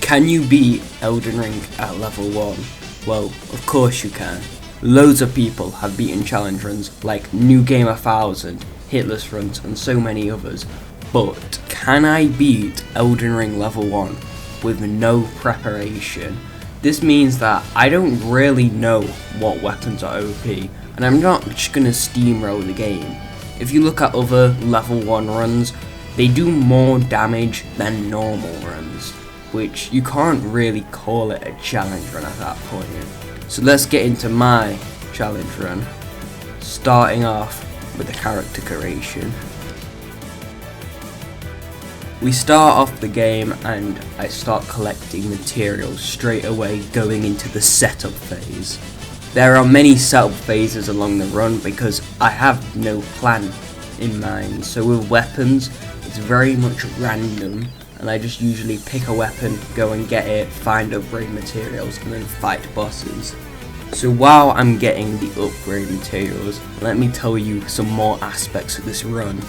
Can you beat Elden Ring at level 1? Well, of course you can. Loads of people have beaten challenge runs like New Game 1000, Hitless runs and so many others, but can I beat Elden Ring level 1 with no preparation? This means that I don't really know what weapons are OP, and I'm not just gonna steamroll the game. If you look at other level 1 runs, they do more damage than normal runs, which you can't really call it a challenge run at that point. So let's get into my challenge run, starting off with the character creation. We start off the game and I start collecting materials straight away, going into the setup phase. There are many setup phases along the run because I have no plan in mind, so with weapons it's very much random and I just usually pick a weapon, go and get it, find upgrade materials and then fight bosses. So while I'm getting the upgrade materials, let me tell you some more aspects of this run.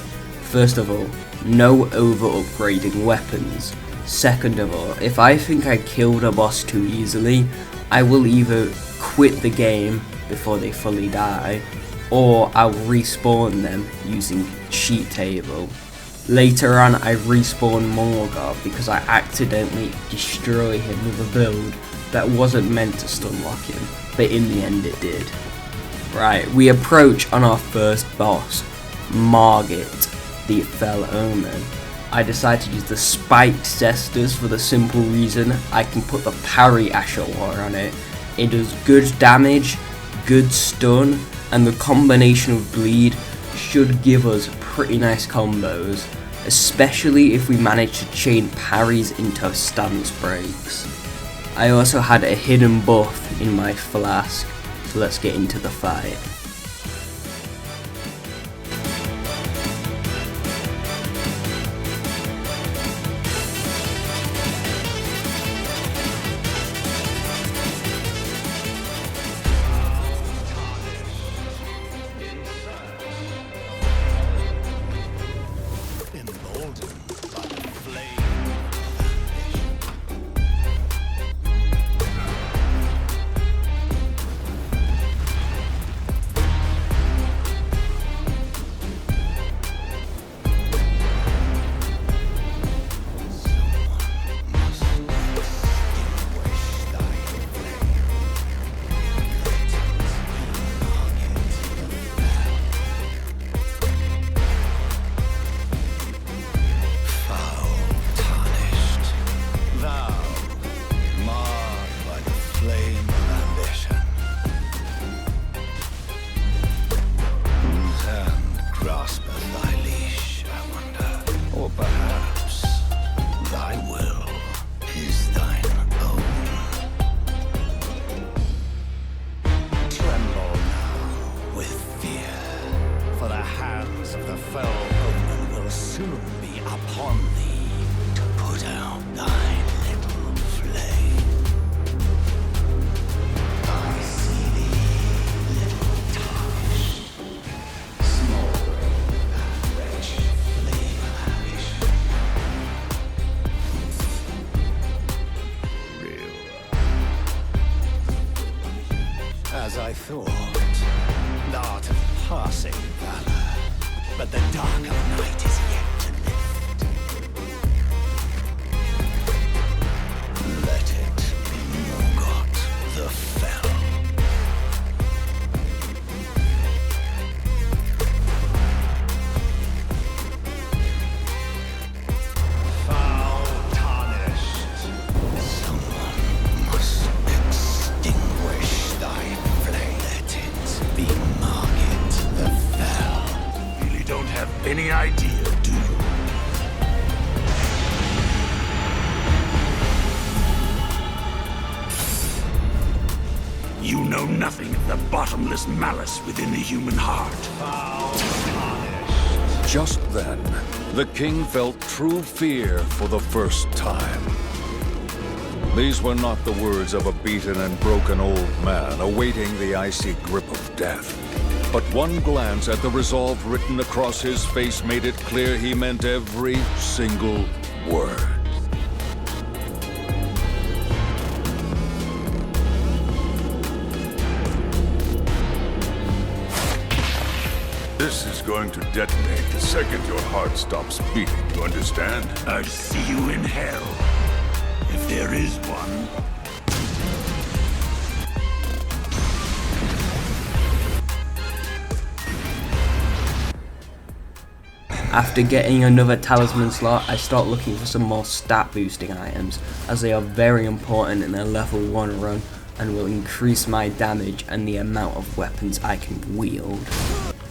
First of all, no over upgrading weapons. Second of all, if I think I killed a boss too easily, I will either quit the game before they fully die, or I'll respawn them using cheat table. Later on I respawn Morgoth because I accidentally destroy him with a build that wasn't meant to stun lock him, but in the end it did. Right, we approach on our first boss, Margit, the Fell Omen. I decide to use the spiked cestus for the simple reason I can put the parry Asher War on it. It does good damage, good stun, and the combination of bleed should give us pretty nice combos, especially if we manage to chain parries into stance breaks. I also had a hidden buff in my flask, so let's get into the fight. The fell omen will soon be upon thee to put out thy little flame. I see thee, little Tarnish, smouldering that wretched flame of ambition. Real. As I thought, art of passing valor. But the dark of night is yet to lift. Let it be Morgoth the Fell. Foul tarnished. Someone must extinguish thy flame. Let it be Margit the Fell. Don't have any idea, do you? You know nothing of the bottomless malice within the human heart. Just then, the king felt true fear for the first time. These were not the words of a beaten and broken old man awaiting the icy grip of death. But one glance at the resolve written across his face made it clear he meant every single word. This is going to detonate the second your heart stops beating, you understand? I see you in hell, if there is one. After getting another talisman slot, I start looking for some more stat boosting items, as they are very important in a level 1 run and will increase my damage and the amount of weapons I can wield.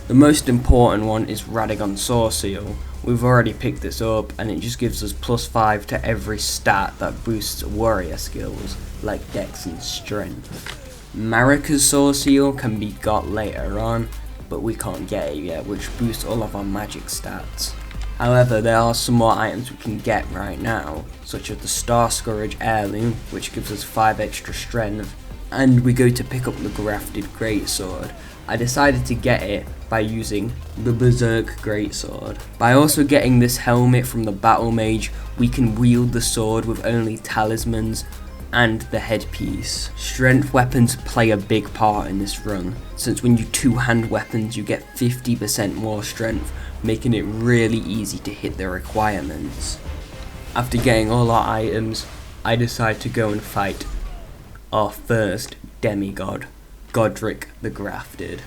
The most important one is Radagon Sword Seal. We've already picked this up and it just gives us +5 to every stat that boosts warrior skills, like Dex and Strength. Marika's Sword Seal can be got later on, but we can't get it yet, which boosts all of our magic stats. However, there are some more items we can get right now, such as the Star Scourge Heirloom, which gives us 5 extra strength, and we go to pick up the Grafted Greatsword. I decided to get it by using the Berserk Greatsword. By also getting this helmet from the Battle Mage, we can wield the sword with only talismans and the headpiece. Strength weapons play a big part in this run, since when you two-hand weapons you get 50% more strength, making it really easy to hit the requirements. After getting all our items, I decide to go and fight our first demigod, Godric the Grafted.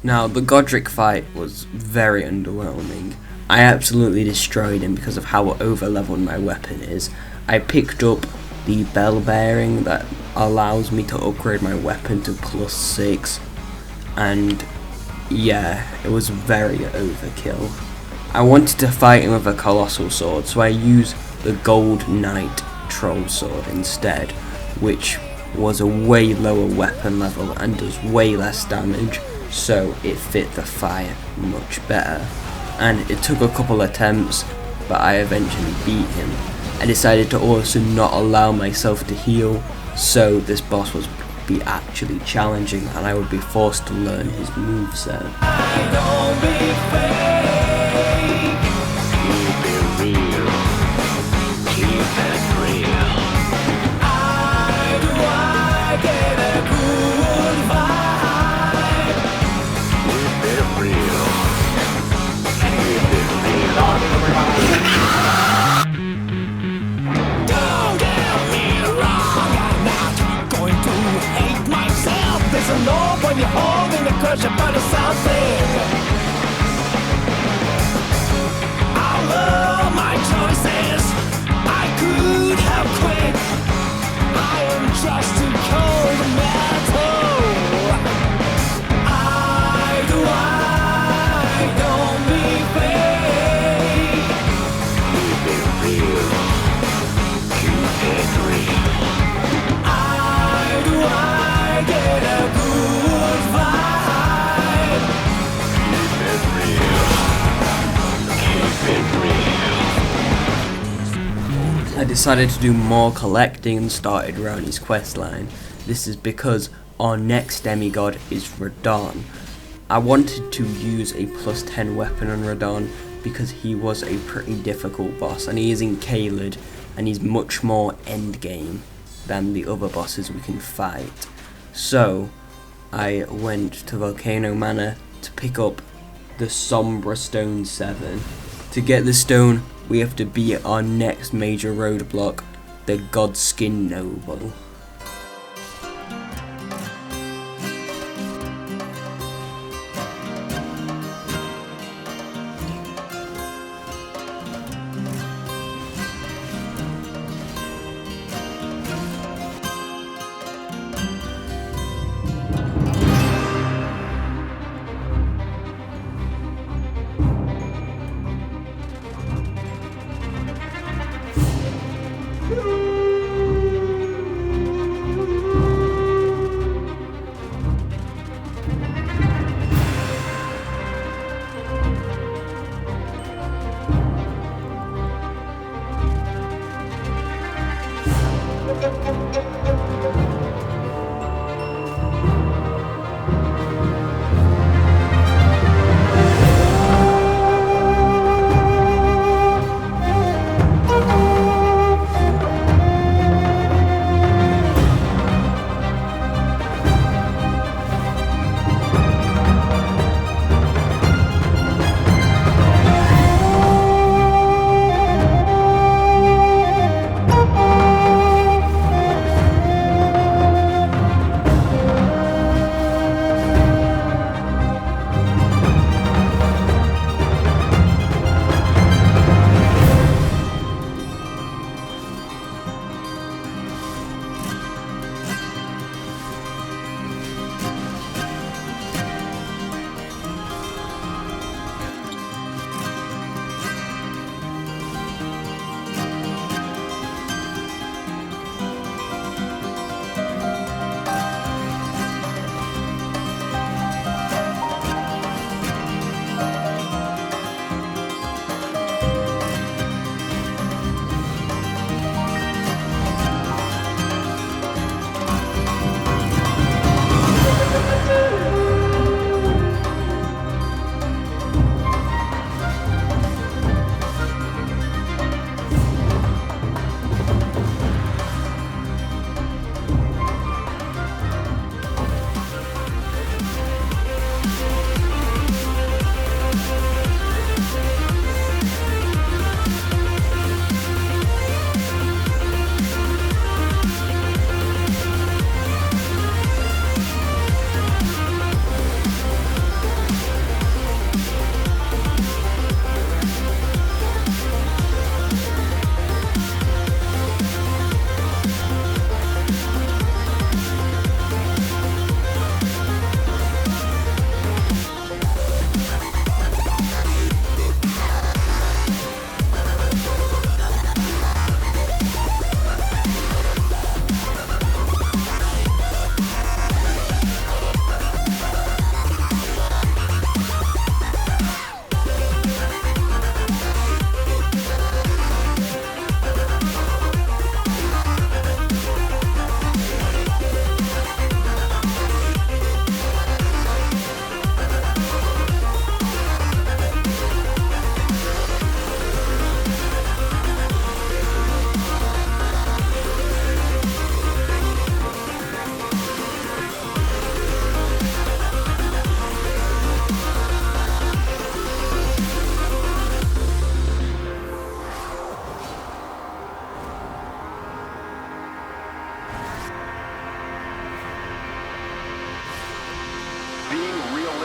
Now, the Godric fight was very underwhelming. I absolutely destroyed him because of how over-leveled my weapon is. I picked up the bell bearing that allows me to upgrade my weapon to +6, and yeah, it was very overkill. I wanted to fight him with a colossal sword, so I used the Gold Knight troll sword instead, which was a way lower weapon level and does way less damage, so it fit the fight much better. And it took a couple attempts, but I eventually beat him. I decided to also not allow myself to heal, so this boss was be actually challenging and I would be forced to learn his moveset. When you're holding the crush about something, I love my choices. I could have quit. I am just too cold metal. I don't be fake. Keep it real. Keep it real. I get a good vibe. Keep it real. Keep it real. I decided to do more collecting and started Roni's questline. This is because our next demigod is Radon. I wanted to use a +10 weapon on Radon because he was a pretty difficult boss, and he is in Caelid, and he's much more endgame than the other bosses we can fight. So I went to Volcano Manor to pick up the Sombra Stone 7. To get the stone, we have to beat our next major roadblock, the Godskin Noble.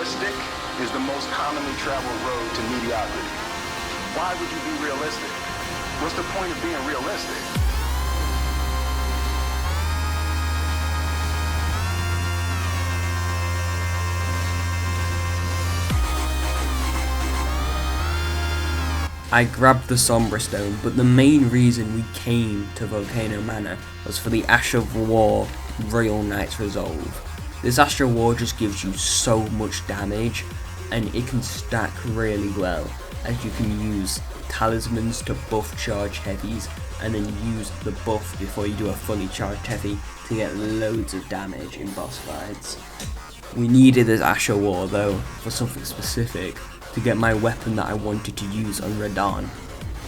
realistic is the most commonly traveled road to mediocrity. Why would you be realistic? What's the point of being realistic? I grabbed the Sombra Stone, but the main reason we came to Volcano Manor was for the Ash of War Royal Knight's Resolve. This Ash of War just gives you so much damage, and it can stack really well, as you can use talismans to buff charged heavies, and then use the buff before you do a fully charged heavy to get loads of damage in boss fights. We needed this Ash of War though, for something specific, to get my weapon that I wanted to use on Radahn.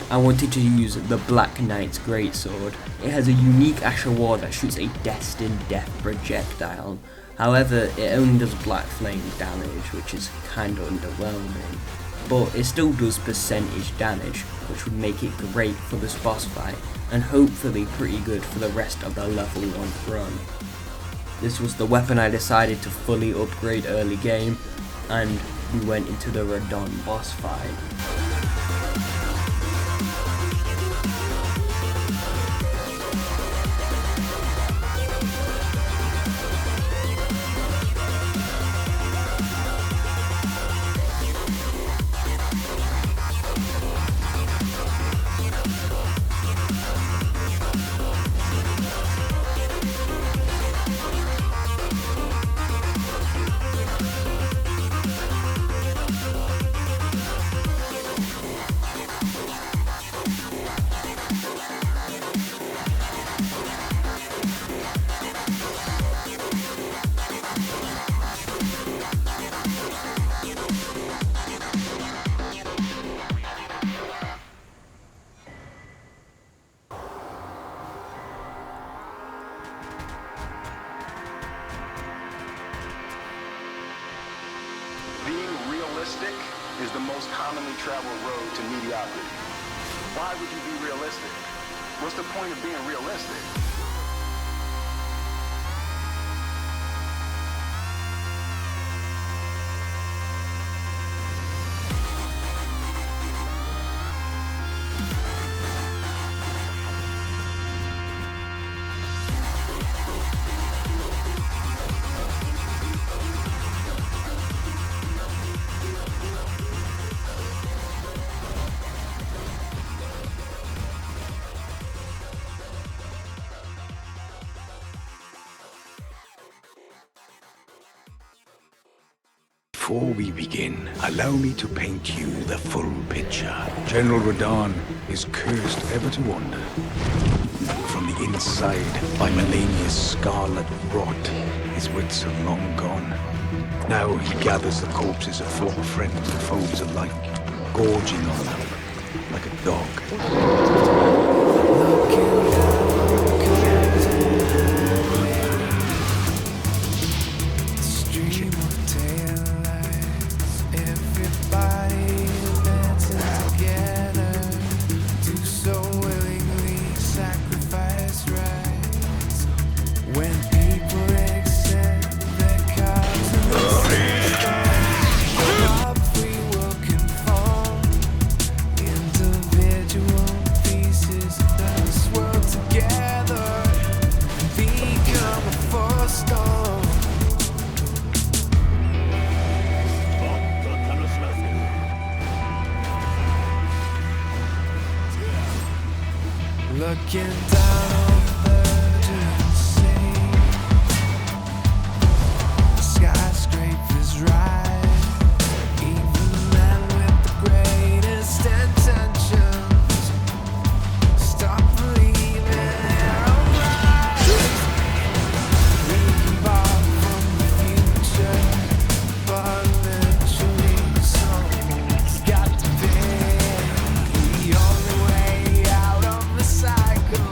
I wanted to use the Black Knight's Greatsword. It has a unique Ash of War that shoots a destined death projectile. However, it only does black flame damage, which is kinda underwhelming. But it still does percentage damage, which would make it great for this boss fight, and hopefully pretty good for the rest of the level 1 run. This was the weapon I decided to fully upgrade early game, and we went into the Radahn boss fight. Being realistic is the most commonly traveled road to mediocrity. Why would you be realistic? What's the point of being realistic? Before we begin, allow me to paint you the full picture. General Radahn is cursed ever to wander. From the inside, by Melania's scarlet rot, his wits are long gone. Now he gathers the corpses of former friends and foes alike, gorging on them like a dog. Looking down on the verge of insane. The skyscrapers rise. Even men with the greatest intentions stop believing their own lies. We can borrow from the future, but eventually someone's got to pay. The only way out of the cycle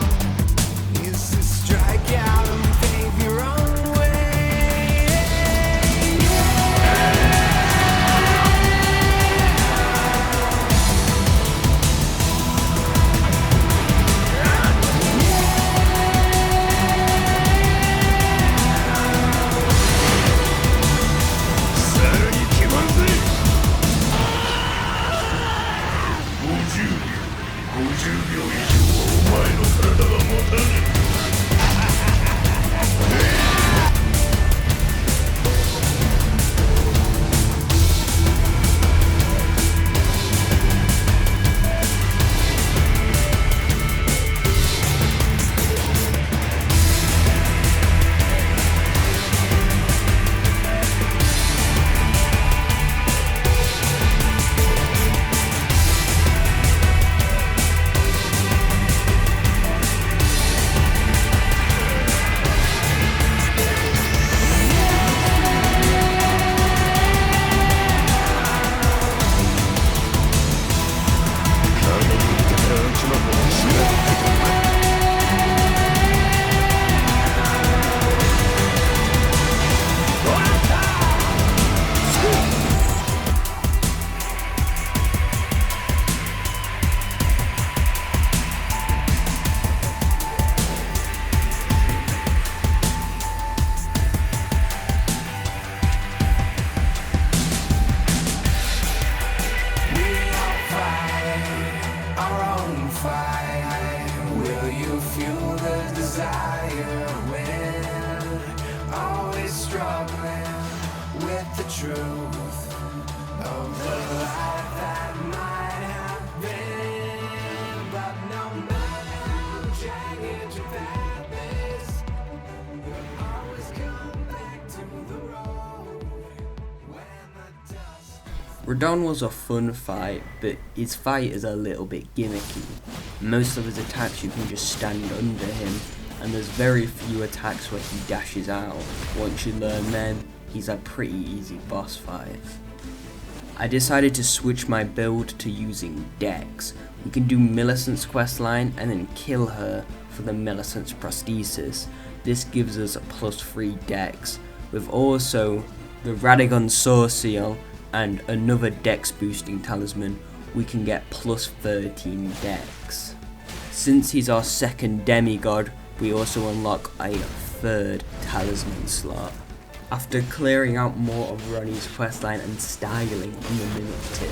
with the truth of the life that might have been. But no matter how jagged your path is, you'll always come back to the road when the dust. Radon was a fun fight, but his fight is a little bit gimmicky. Most of his attacks you can just stand under him, and there's very few attacks where he dashes out. Once you learn them, he's a pretty easy boss fight. I decided to switch my build to using Dex. We can do Millicent's questline and then kill her for the Millicent's prosthesis. This gives us a +3 Dex, with also the Radagon Sword Seal and another Dex boosting talisman. We can get +13 Dex. Since he's our second demigod, we also unlock a third talisman slot. After clearing out more of Ronnie's questline and styling in the Mimic tier,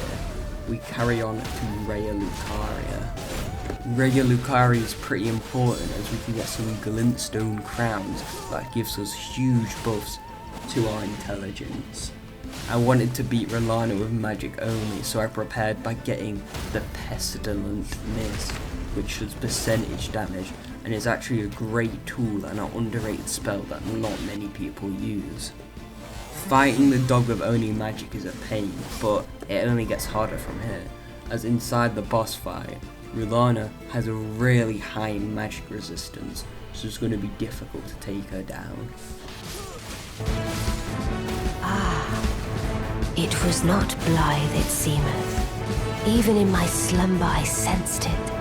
we carry on to Rhea Lucaria. Rhea Lucaria is pretty important as we can get some glintstone crowns that gives us huge buffs to our intelligence. I wanted to beat Rolana with magic only, so I prepared by getting the Pestilent Mist, which does percentage damage and is actually a great tool and an underrated spell that not many people use. Fighting the dog with only magic is a pain, but it only gets harder from here, as inside the boss fight, Rolana has a really high magic resistance, so it's going to be difficult to take her down. It was not blithe, it seemeth. Even in my slumber I sensed it.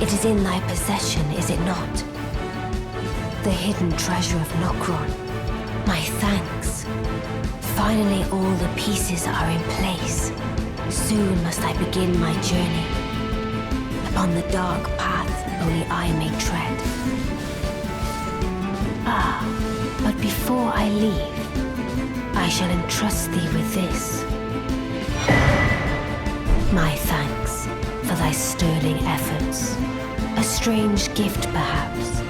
It is in thy possession, is it not? The hidden treasure of Nokron. My thanks. Finally all the pieces are in place. Soon must I begin my journey. Upon the dark path only I may tread. But before I leave, I shall entrust thee with this. My thanks for thy sterling efforts. A strange gift, perhaps.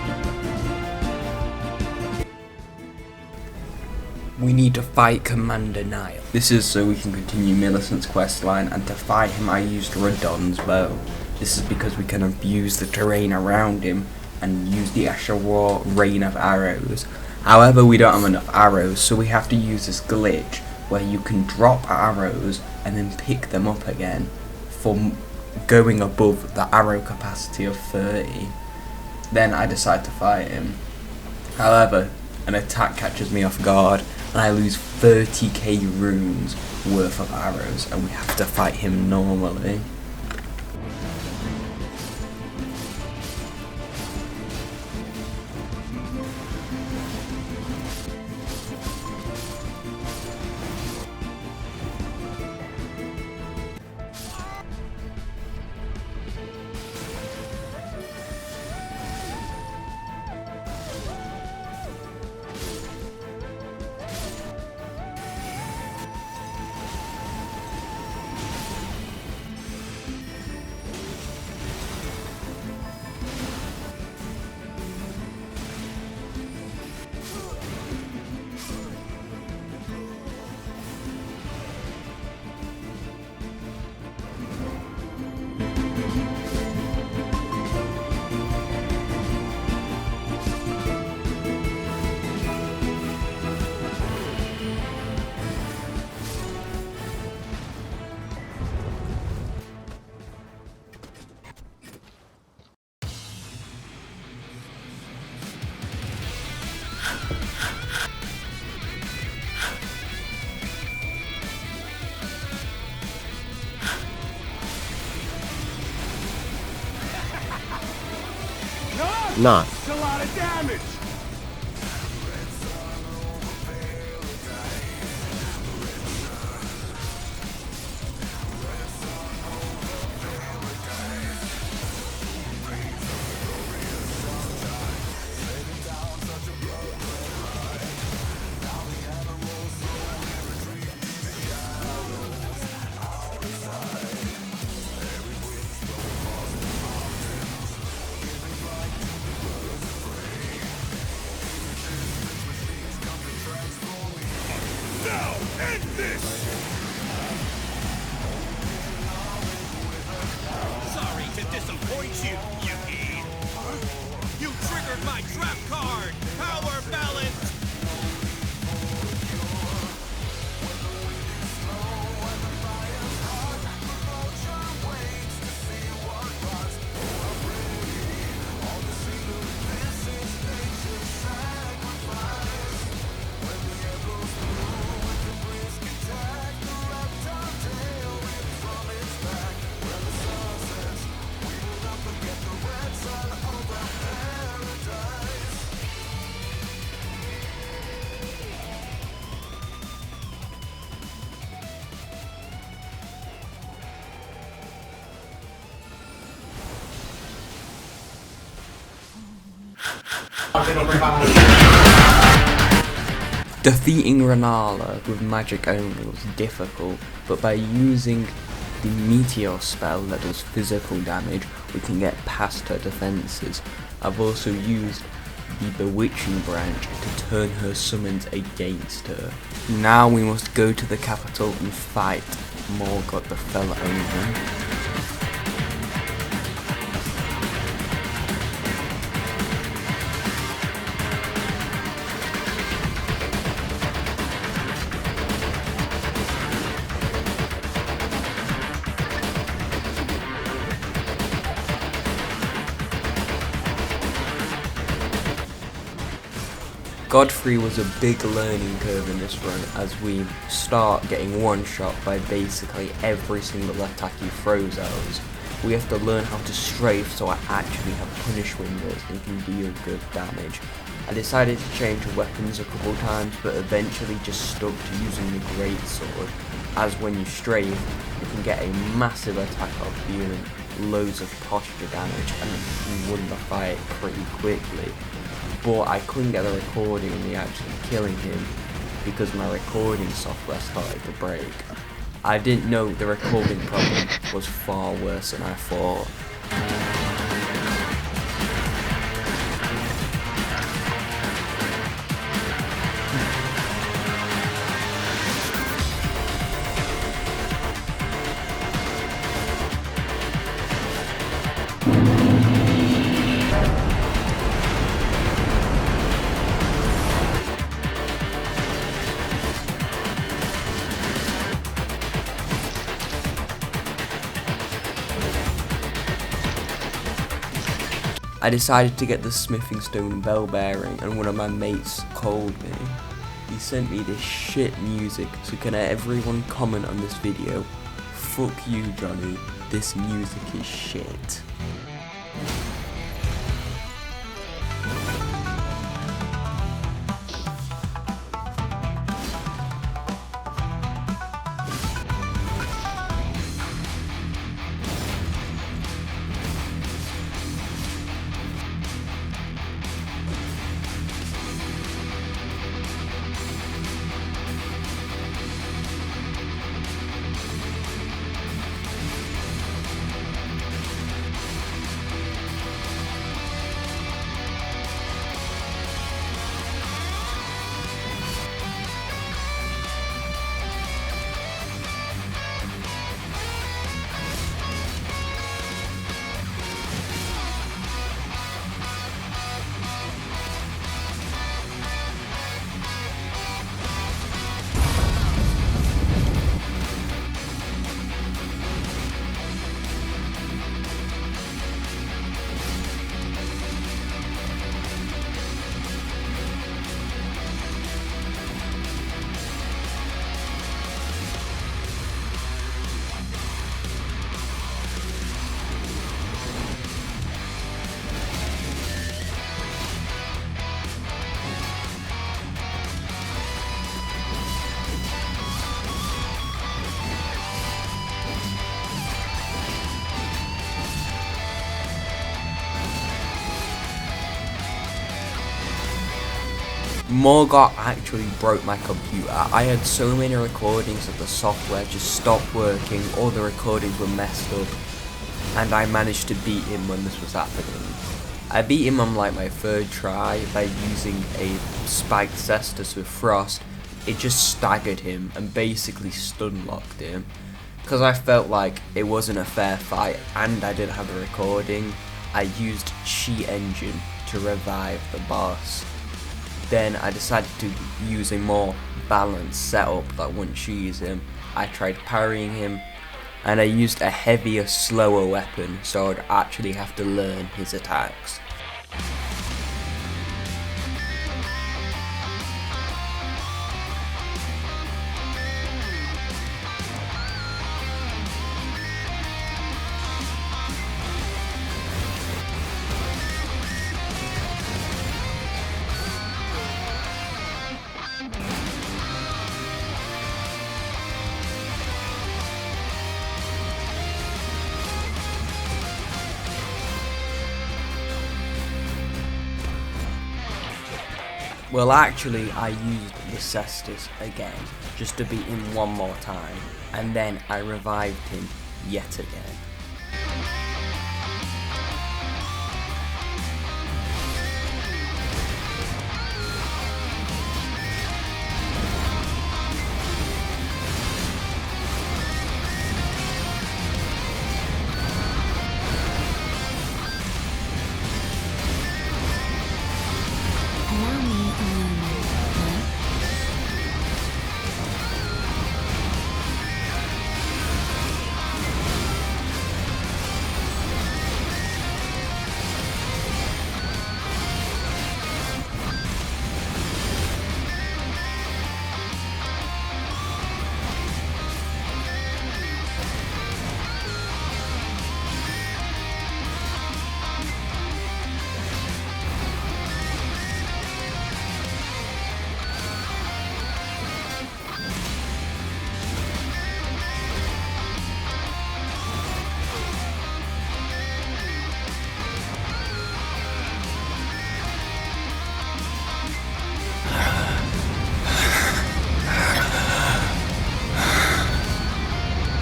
We need to fight Commander Nile. This is so we can continue Millicent's questline, and to fight him I used Radon's bow. This is because we can abuse the terrain around him and use the Ashura rain of arrows. However, we don't have enough arrows, so we have to use this glitch where you can drop arrows and then pick them up again for going above the arrow capacity of 30. Then I decide to fight him. However, an attack catches me off guard and I lose 30k runes worth of arrows, and we have to fight him normally. Not. It's a lot of damage! End this! Sorry to disappoint you, Yuki. You triggered my trap card! Power balance! Defeating Renala with magic only was difficult, but by using the meteor spell that does physical damage, we can get past her defences. I've also used the bewitching branch to turn her summons against her. Now we must go to the capital and fight Morgoth the Fell Omen. Godfrey was a big learning curve in this run, as we start getting one-shot by basically every single attack he throws at us. We have to learn how to strafe so I actually have punish windows and can deal good damage. I decided to change weapons a couple times, but eventually just stuck to using the greatsword, as when you strafe, you can get a massive attack off dealing loads of posture damage and you win the fight pretty quickly. But I couldn't get a recording of me actually killing him because my recording software started to break. I didn't know the recording problem was far worse than I thought. I decided to get the smithing stone bell bearing, and one of my mates called me. He sent me this shit music, so can everyone comment on this video? Fuck you, Johnny, this music is shit. Morgoth actually broke my computer. I had so many recordings that the software just stopped working, all the recordings were messed up, and I managed to beat him when this was happening. I beat him on like my third try by using a spiked cestus with frost, it just staggered him and basically stun locked him. Because I felt like it wasn't a fair fight and I didn't have a recording, I used Cheat Engine to revive the boss. Then I decided to use a more balanced setup that wouldn't cheese him. I tried parrying him, and I used a heavier, slower weapon so I'd actually have to learn his attacks. Well, actually, I used the Cestus again, just to beat him one more time, and then I revived him yet again. Allow me a moment, no?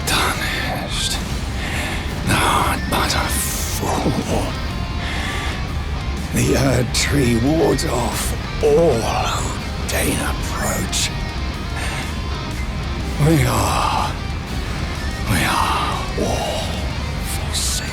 Tarnished. Not but a fool. The Erd Tree wards off all who deign approach. We are all forsaken.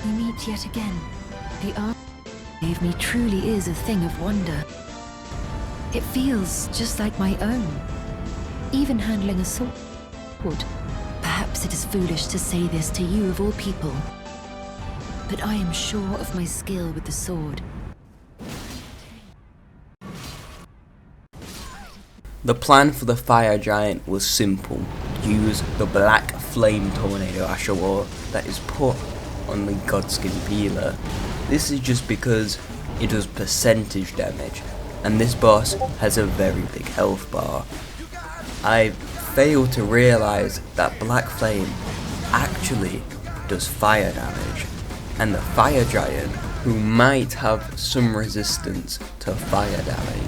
We meet yet again. The art gave me truly is a thing of wonder. It feels just like my own. Even handling a sword. Perhaps it is foolish to say this to you of all people, but I am sure of my skill with the sword. The plan for the fire giant was simple. Use the black flame tornado Asher wore that is put on the Godskin Peeler. This is just because it does percentage damage, and this boss has a very big health bar. I failed to realise that black flame actually does fire damage, and the fire giant, who might have some resistance to fire damage,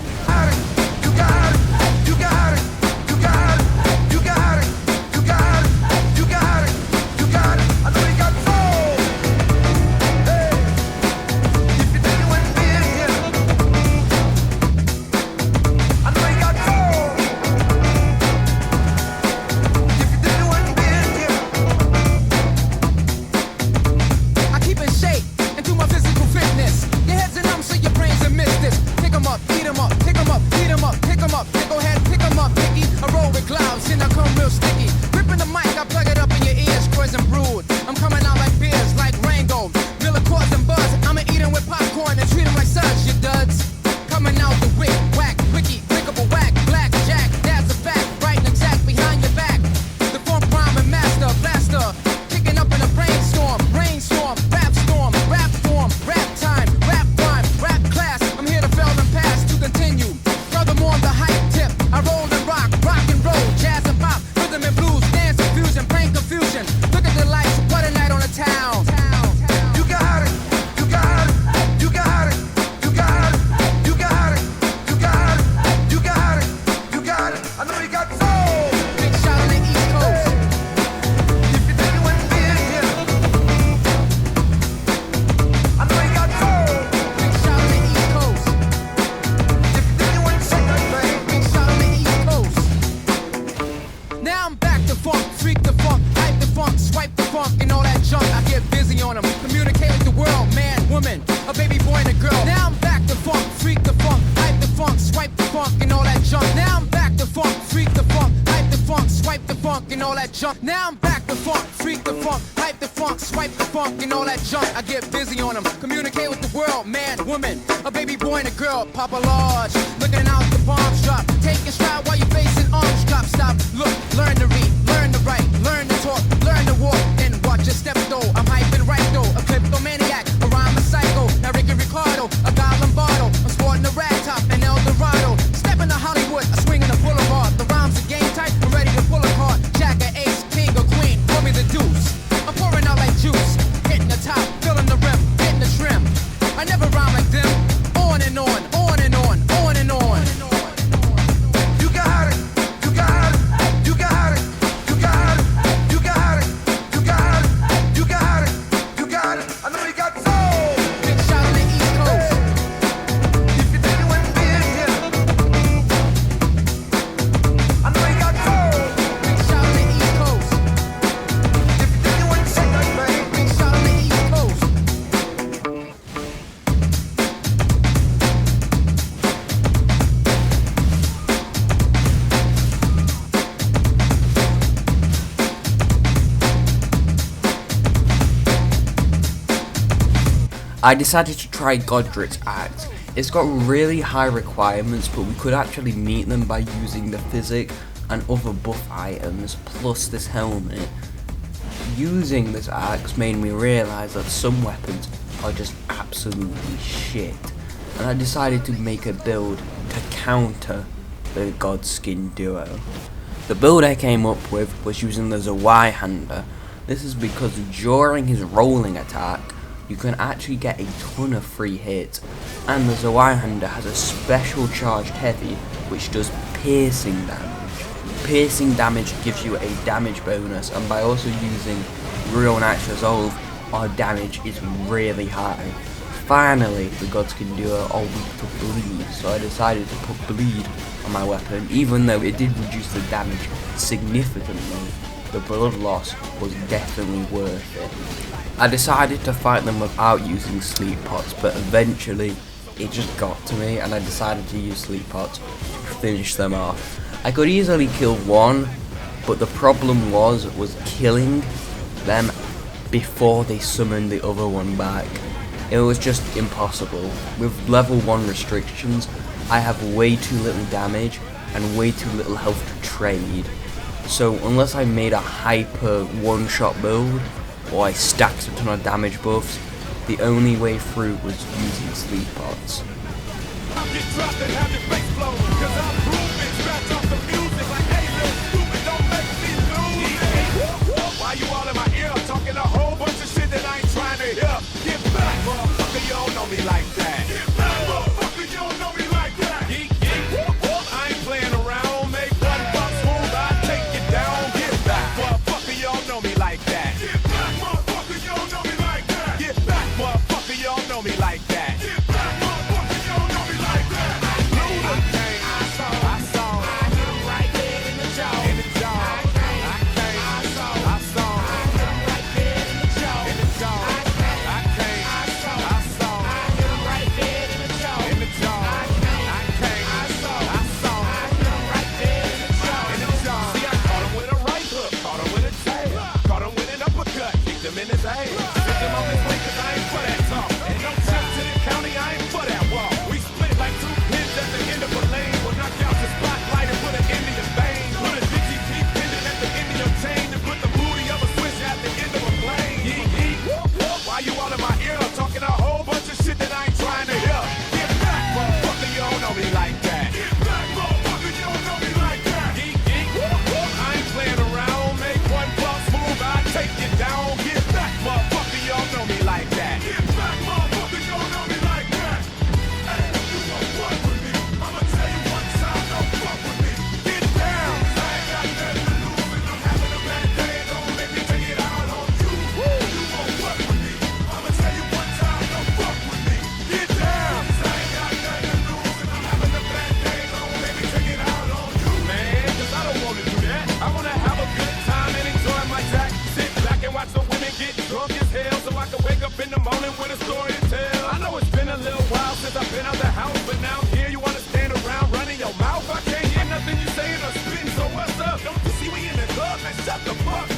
junk. Now I'm back to funk, freak the funk, hype the funk, swipe the funk, and all that junk. I get busy on them, communicate with the world, man, woman, a baby boy and a girl, Papa Large, looking out the bombs drop, take a stride while you're facing arms drop, stop, look, learn to read, learn to write, learn to talk, learn to walk, then watch your step though, I'm hyping right though, a kleptomaniac, a rhyme a psycho, now Ricky Ricardo, a guy Lombardo, I'm sporting a rag top, and El Dorado, step into Hollywood, I swing in the boulevard, the rhymes are game tight, I'm ready to pull a card, Jack, an ace, king or queen, pour me the deuce, I'm pouring out like juice, hitting the top, filling the rim, hitting the trim, I never rhyme like them, on and on, on and on, on and on. You got it, you got it, you got it, you got it, you got it, you got it, you got it, you got it. I know you got soul. Big shout on the East Coast. If you think you ain't been here, I know you got soul. Big shout on the East Coast. If you think you ain't sick, baby. Big shout on the East Coast. I decided to try Godric's axe. It's got really high requirements, but we could actually meet them by using the physic and other buff items, plus this helmet. Using this axe made me realise that some weapons are just absolutely shit, and I decided to make a build to counter the Godskin duo. The build I came up with was using the Zweihander. This is because during his rolling attack, you can actually get a ton of free hits, and the Zweihander has a special charged heavy which does piercing damage. Piercing damage gives you a damage bonus, and by also using Real Knight's Resolve, our damage is really high. Finally, the Godskin duo are weak to bleed, so I decided to put bleed on my weapon. Even though it did reduce the damage significantly, the blood loss was definitely worth it. I decided to fight them without using sleep pots, but eventually it just got to me and I decided to use sleep pots to finish them off. I could easily kill one, but the problem was killing them before they summoned the other one back. It was just impossible. With level 1 restrictions, I have way too little damage and way too little health to trade. So unless I made a hyper one-shot build, or I stacked a ton of damage buffs, the only way through was using sleep pots. Why you all in my ear talking a whole bunch of shit that I ain't trying to hear? Get back, motherfucker, you don't know me like that. Get back, motherfucker, you don't know me like that. Geek, geek, I ain't playing around. Make one buck move, I take it down. Get back, motherfucker, you don't know me like that. Get back, motherfucker, you don't know me like that. Get back, motherfucker, you don't know me like that. Get back, motherfucker, you don't know me like that. I saw, I hit him right there in the jaw. In the jaw. Shut the fuck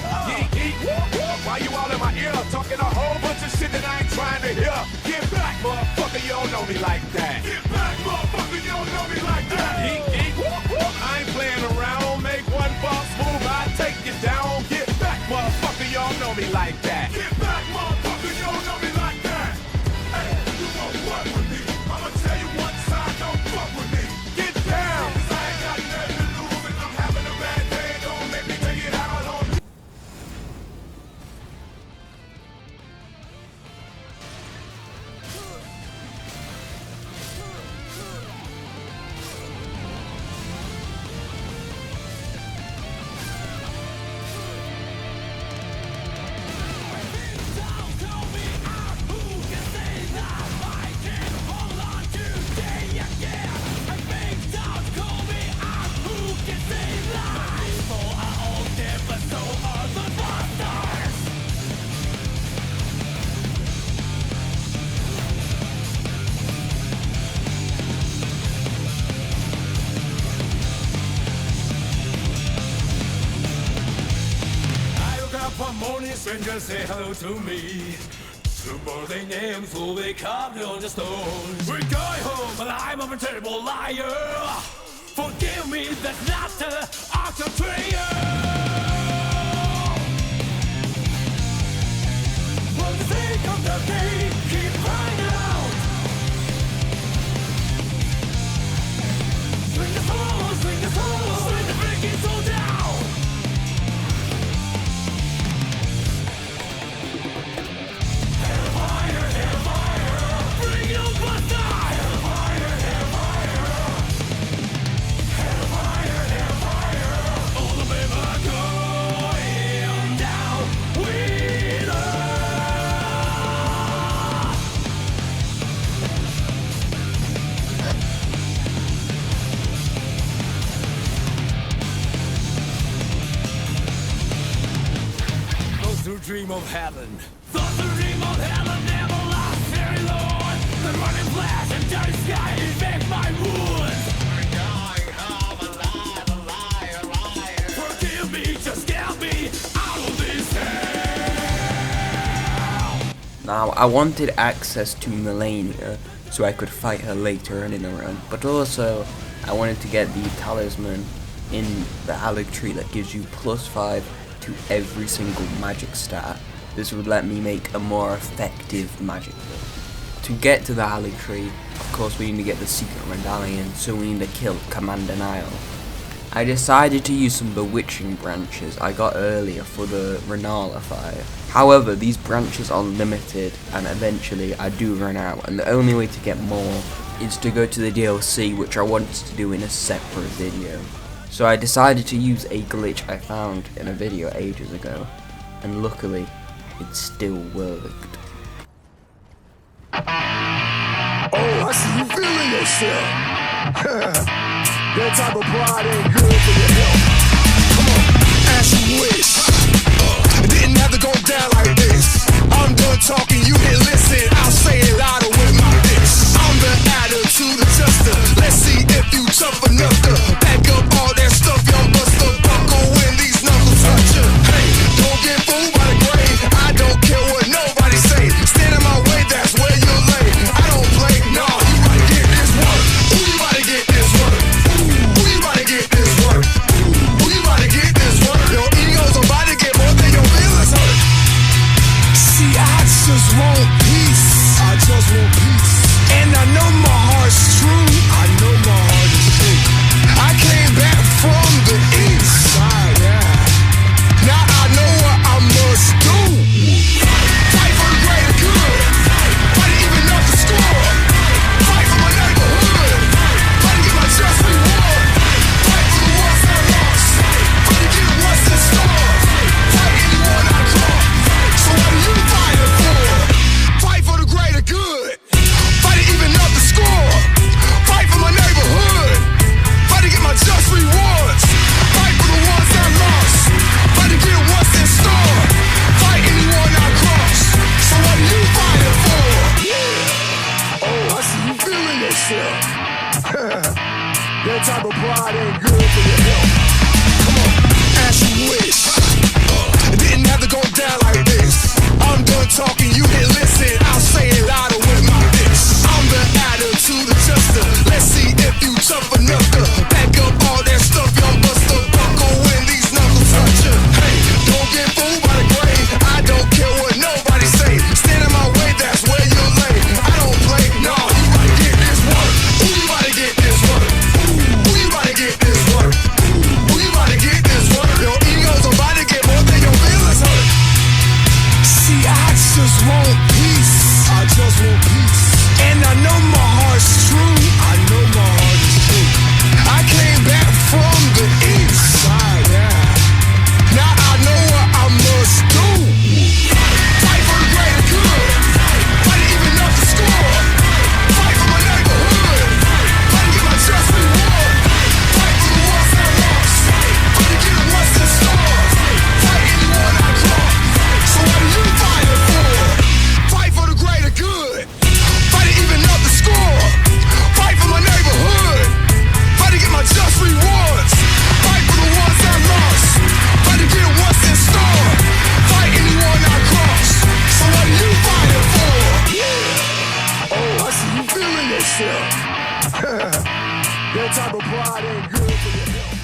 Strangers say hello to me. Tomorrow their names will be carved on the stones. We're going home, but I'm a terrible liar. Forgive me, that's not the art of betrayal. For the sake of the day, keep crying out. Swing the soul, swing the soul, swing the freaking soul down. Hellfire, hellfire, bring your buster. Hellfire, hellfire, hellfire, hellfire. All the people going down with us. Those who dream of heaven, those who dream of heaven never last very long. The running flash and dirty sky infect my wounds. We're going home alive, alive, alive. Forgive me, just get me out of this hell. Now, I wanted access to Melania so I could fight her later on in the run, but also I wanted to get the talisman in the Alec tree that gives you +5 to every single magic stat. This would let me make a more effective magic build. To get to the Alec tree, of course we need to get the secret medallion, so we need to kill Commander Nile. I decided to use some bewitching branches I got earlier for the Renala fire. However, these branches are limited and eventually I do run out, and the only way to get more is to go to the DLC, which I wanted to do in a separate video. So I decided to use a glitch I found in a video ages ago, and luckily it still worked. Oh, I see you feeling yourself. That type of pride ain't good for your health. Come on, as you wish. It didn't have to go down like this. I'm done talking, you didn't listen. I'll say it louder with my lips. I'm the attitude adjuster. Let's see if you tough enough to back up all that stuff. Young buster buckle when these knuckles touch you. Hey, don't get fooled by the grade. I don't care what nobody say. Stand in my way, that's where you're lay. I don't play, no, you about to get this work. Who you about to get this work? Who you about to get this work? Who you about to get this work? Your ego's about to get more than your feelings hurt. See, I just want peace. I just want peace. And I know my heart's true. I know my heart is true. I came back from the east side, yeah. Now I know what I must do. Fight for the greater good. Fight even up the score. Fight for my neighborhood. Fight to get my just reward. Fight for the ones I lost. Fight to get what's in store. Fight anyone I draw. So what are you fighting for? Fight for the greater good. Fight to even up the score. Fight for my neighborhood. Fight to get my just rewards. Fight for the ones I lost. Fight to get what's in store. Fight anyone I cross. So what are you fighting for? Oh, I see you feeling yourself. That type of pride ain't good for your health. Come on, as you wish. It didn't have to go down like this. I'm done talking, you didn't listen. I'll say it louder with my lips. I'm the attitude adjuster. Let's see if you tough enough to back up all that stuff. Young buster buckle when these knuckles touch you. Hey, don't get fooled by the grade. I don't care what nobody say. Stand in my way, that's where you're lay. I don't play, no, you about to get this work. Who you about to get this work? Who you about to get this work? Who you about to get this work? Your ego's about to get more than your feelings hurt. See, I just want peace. I just want peace. And I know my heart's true. I know my heart is true. I came back from the east side, yeah. Now I know what I must do. Fight for the greater good. Fight to even up the score. Fight for my neighborhood. Fight to get my just reward. Fight for the ones I lost. Fight to get what's in store. Fight anyone I draw. So what are you fighting for? Fight for the greater good. yourself. That type of pride ain't good for your health.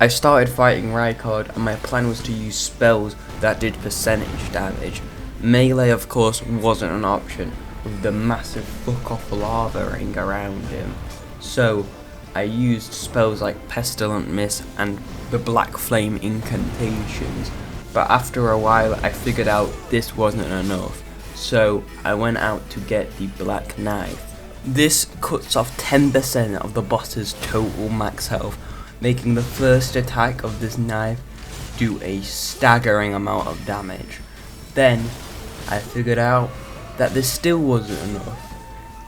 I started fighting Rykard and my plan was to use spells that did percentage damage. Melee of course wasn't an option with the massive fuck off lava ring around him. So I used spells like Pestilent Mist and the Black Flame incantations, but after a while I figured out this wasn't enough, so I went out to get the Black Knife. This cuts off 10% of the boss's total max health, making the first attack of this knife do a staggering amount of damage. Then I figured out that this still wasn't enough.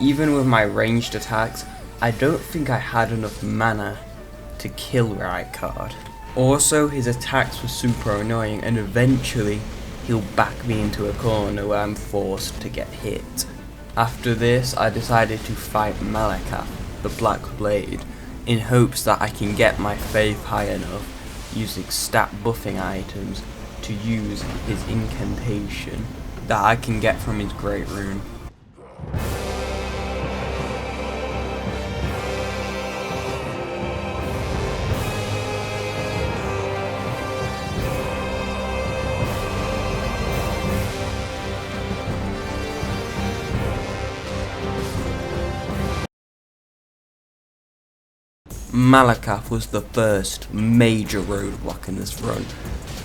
Even with my ranged attacks, I don't think I had enough mana to kill Rykard. Also, his attacks were super annoying and eventually he'll back me into a corner where I'm forced to get hit. After this, I decided to fight Malakath, the Black Blade, in hopes that I can get my faith high enough using stat buffing items to use his incantation that I can get from his Great Rune. Malakath was the first major roadblock in this run,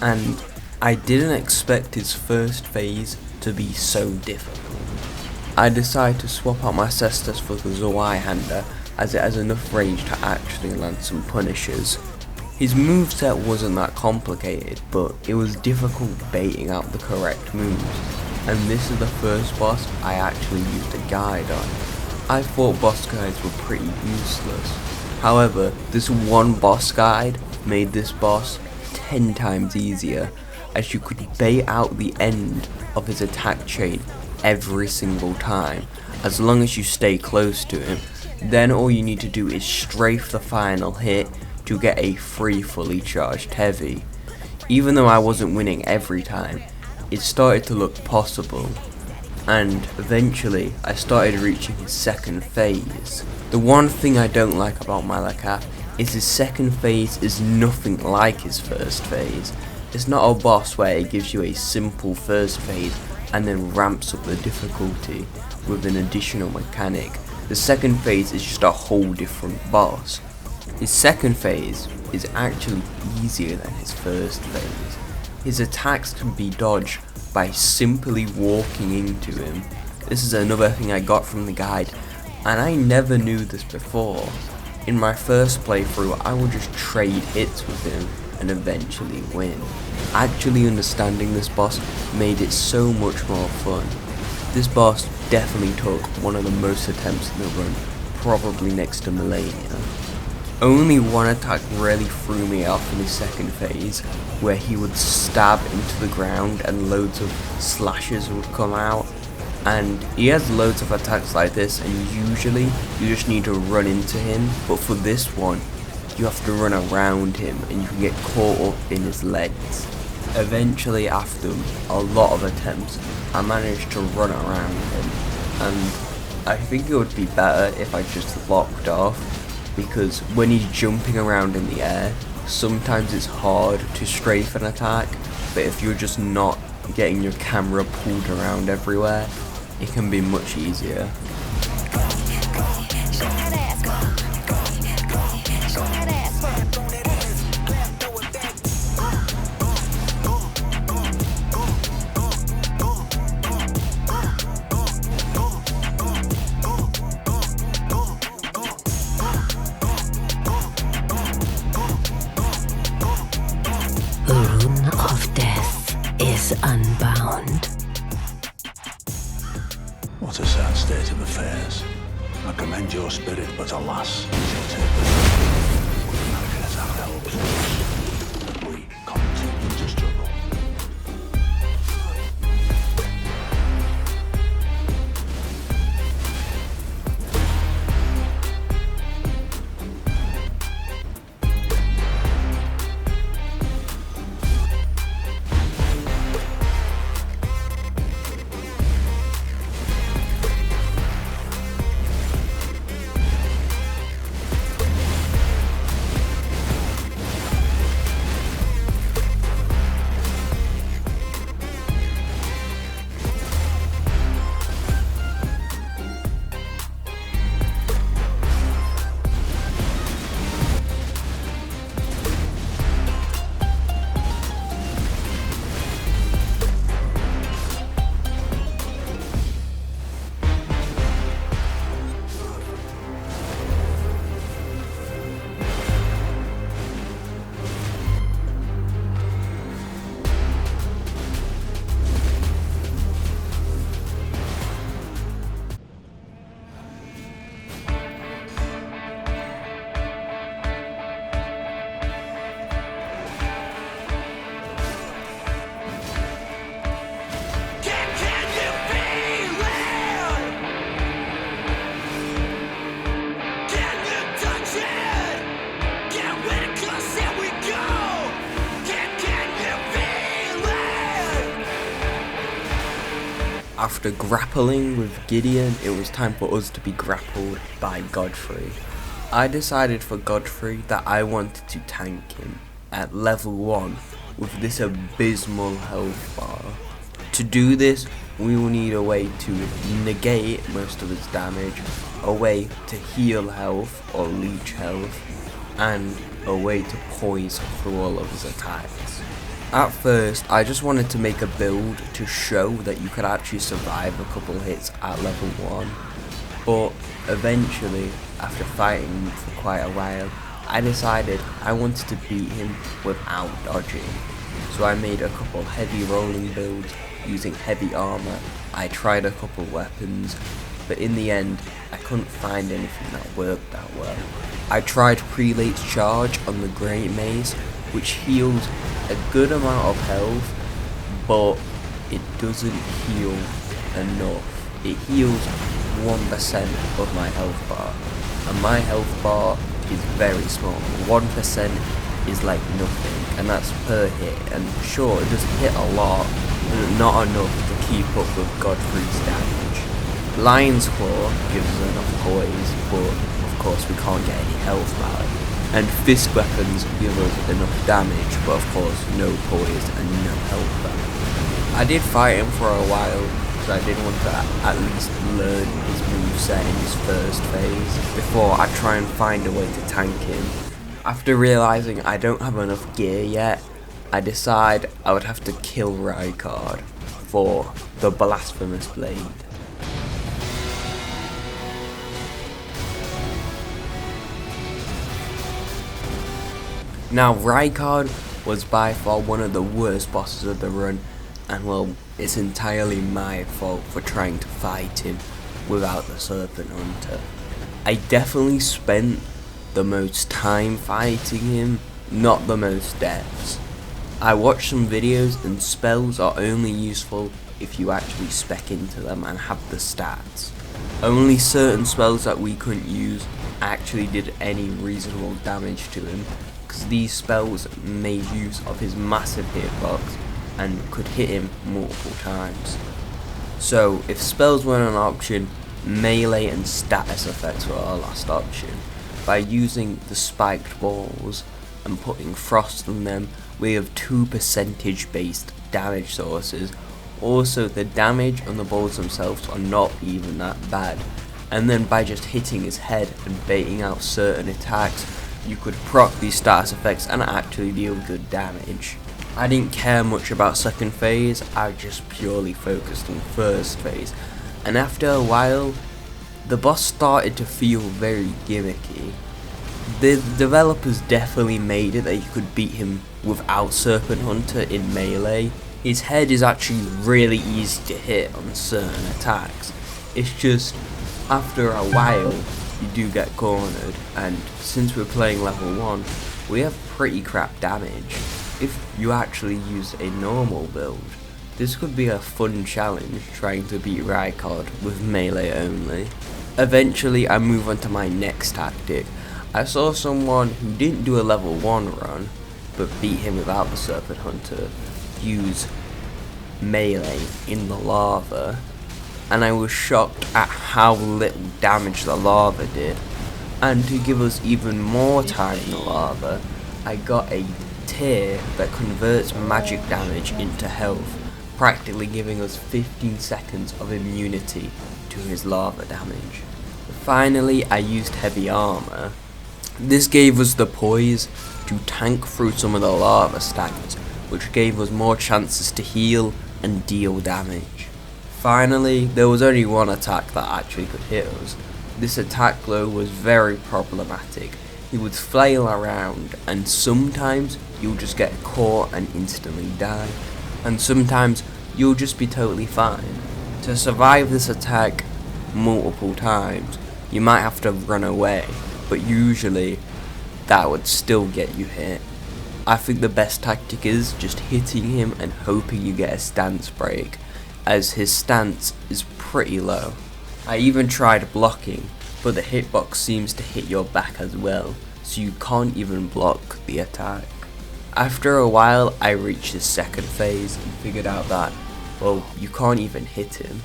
and I didn't expect his first phase to be so difficult. I decided to swap out my Cestus for the Zweihander as it has enough range to actually land some punishes. His moveset wasn't that complicated, but it was difficult baiting out the correct moves, and this is the first boss I actually used a guide on. I thought boss guides were pretty useless. However, this one boss guide made this boss 10 times easier, as you could bait out the end of his attack chain every single time, as long as you stay close to him. Then all you need to do is strafe the final hit to get a free fully charged heavy. Even though I wasn't winning every time, it started to look possible, and eventually I started reaching his second phase. The one thing I don't like about Malakath is his second phase is nothing like his first phase. It's not a boss where it gives you a simple first phase and then ramps up the difficulty with an additional mechanic. The second phase is just a whole different boss. His second phase is actually easier than his first phase. His attacks can be dodged by simply walking into him. This is another thing I got from the guide, and I never knew this before. In my first playthrough, I would just trade hits with him and eventually win. Actually understanding this boss made it so much more fun. This boss definitely took one of the most attempts in the run, probably next to Melania. Only one attack really threw me off in his second phase, where he would stab into the ground and loads of slashes would come out. And he has loads of attacks like this, and usually you just need to run into him, but for this one you have to run around him and you can get caught up in his legs. Eventually, after a lot of attempts, I managed to run around him, and I think it would be better if I just locked off, because when he's jumping around in the air, sometimes it's hard to strafe an attack, but if you're just not getting your camera pulled around everywhere, it can be much easier. The rune of death is unbound. What a sad state of affairs. I commend your spirit, but alas, we shall take the America as our help. But we continue to struggle. After grappling with Gideon, it was time for us to be grappled by Godfrey. I decided for Godfrey that I wanted to tank him at level 1 with this abysmal health bar. To do this, we will need a way to negate most of his damage, a way to heal health or leech health, and a way to poise through all of his attacks. At first, I just wanted to make a build to show that you could actually survive a couple hits at level 1, but eventually, after fighting him for quite a while, I decided I wanted to beat him without dodging. So I made a couple heavy rolling builds using heavy armor. I tried a couple weapons, but in the end, I couldn't find anything that worked that well. I tried Prelate's Charge on the Great Mace, which heals a good amount of health, but it doesn't heal enough. It heals 1% of my health bar, and my health bar is very small. 1% is like nothing, and that's per hit, and sure, it does hit a lot, but not enough to keep up with Godfrey's damage. Lion's Claw gives us enough poise, but of course we can't get any health back. And fist weapons give us enough damage, but of course no poise and no health back. I did fight him for a while, because I did want to at least learn his moveset in his first phase, before I try and find a way to tank him. After realising I don't have enough gear yet, I decide I would have to kill Rykard for the Blasphemous Blade. Now, Rykard was by far one of the worst bosses of the run, and well, it's entirely my fault for trying to fight him without the Serpent Hunter. I definitely spent the most time fighting him, not the most deaths. I watched some videos, and spells are only useful if you actually spec into them and have the stats. Only certain spells that we couldn't use actually did any reasonable damage to him, because these spells made use of his massive hitbox and could hit him multiple times. So if spells weren't an option, melee and status effects were our last option. By using the spiked balls and putting frost on them, we have 2 percentage based damage sources. Also, the damage on the balls themselves are not even that bad, and then by just hitting his head and baiting out certain attacks, you could proc these status effects and actually deal good damage. I didn't care much about second phase, I just purely focused on first phase, and after a while, the boss started to feel very gimmicky. The developers definitely made it that you could beat him without Serpent Hunter in melee. His head is actually really easy to hit on certain attacks. It's just, after a while, you do get cornered, and since we're playing level 1, we have pretty crap damage. If you actually use a normal build, this could be a fun challenge trying to beat Rykard with melee only. Eventually I move on to my next tactic. I saw someone who didn't do a level 1 run, but beat him without the Serpent Hunter, use melee in the lava, and I was shocked at how little damage the lava did. And to give us even more time in the lava, I got a tier that converts magic damage into health, practically giving us 15 seconds of immunity to his lava damage. Finally, I used heavy armor. This gave us the poise to tank through some of the lava stacks, which gave us more chances to heal and deal damage. Finally, there was only one attack that actually could hit us. This attack though was very problematic. He would flail around, and sometimes you'll just get caught and instantly die, and sometimes you'll just be totally fine. To survive this attack multiple times, you might have to run away, but usually that would still get you hit. I think the best tactic is just hitting him and hoping you get a stance break, as his stance is pretty low. I even tried blocking, but the hitbox seems to hit your back as well, so you can't even block the attack. After a while I reached the second phase and figured out that, well, you can't even hit him.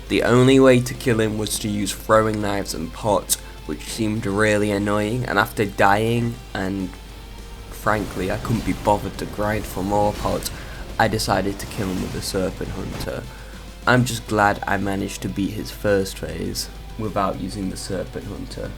The only way to kill him was to use throwing knives and pots, which seemed really annoying, and after dying, and frankly I couldn't be bothered to grind for more pots, I decided to kill him with the Serpent Hunter. I'm just glad I managed to beat his first phase without using the Serpent Hunter.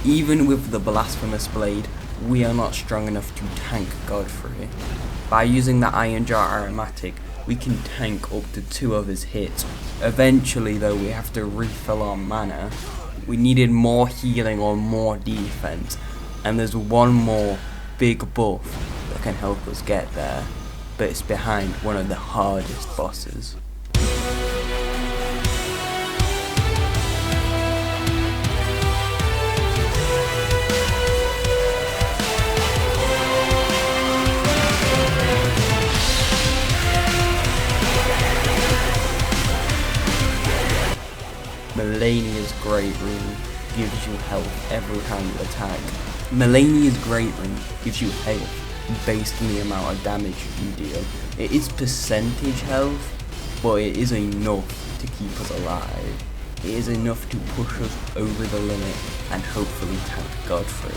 Even with the Blasphemous Blade, we are not strong enough to tank Godfrey. By using the Iron Jar Aromatic, we can tank up to 2 of his hits. Eventually though, we have to refill our mana. We needed more healing or more defense, and there's one more big buff that can help us get there, but it's behind one of the hardest bosses. Melania's Great Rune gives you health every time you attack. Melania's Great Rune gives you health based on the amount of damage you deal. It is percentage health, but it is enough to keep us alive. It is enough to push us over the limit and hopefully tank Godfrey.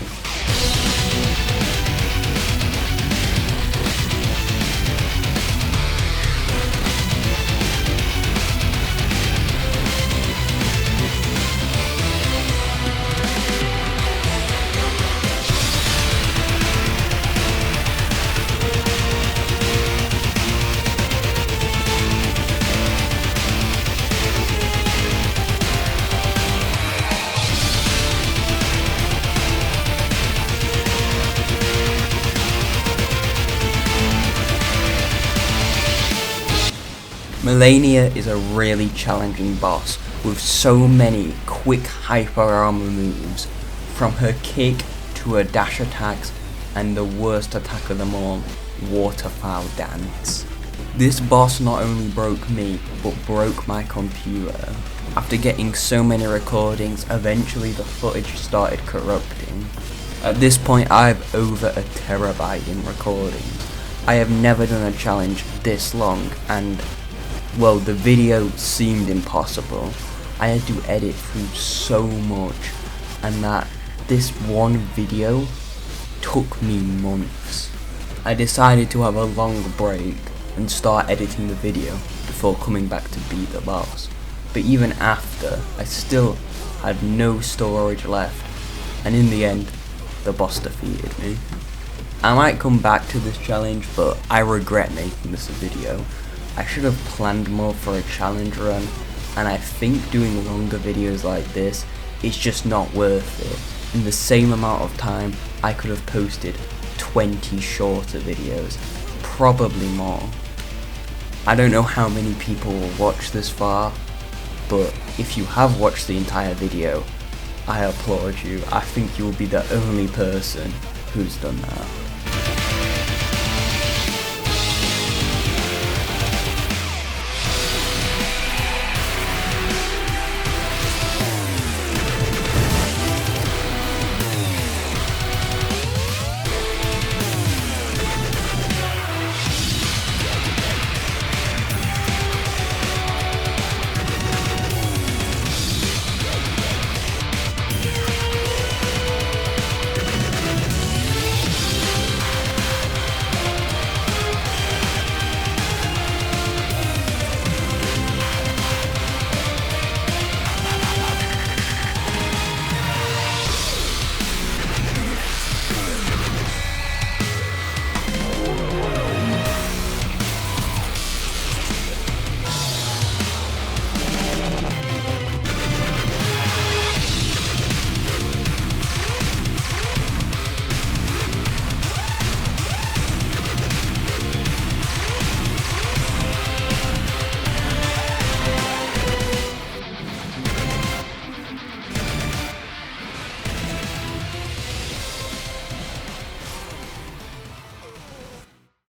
Melania is a really challenging boss with so many quick hyper armor moves, from her kick to her dash attacks and the worst attack of them all, waterfowl dance. This boss not only broke me, but broke my computer. After getting so many recordings, eventually the footage started corrupting. At this point I have over a terabyte in recordings. I have never done a challenge this long, and well, the video seemed impossible. I had to edit through so much, and that this one video took me months. I decided to have a long break and start editing the video before coming back to beat the boss. But even after, I still had no storage left, and in the end, the boss defeated me. I might come back to this challenge, but I regret making this a video. I should have planned more for a challenge run, and I think doing longer videos like this is just not worth it. In the same amount of time, I could have posted 20 shorter videos, probably more. I don't know how many people will watch this far, but if you have watched the entire video, I applaud you. I think you will be the only person who's done that.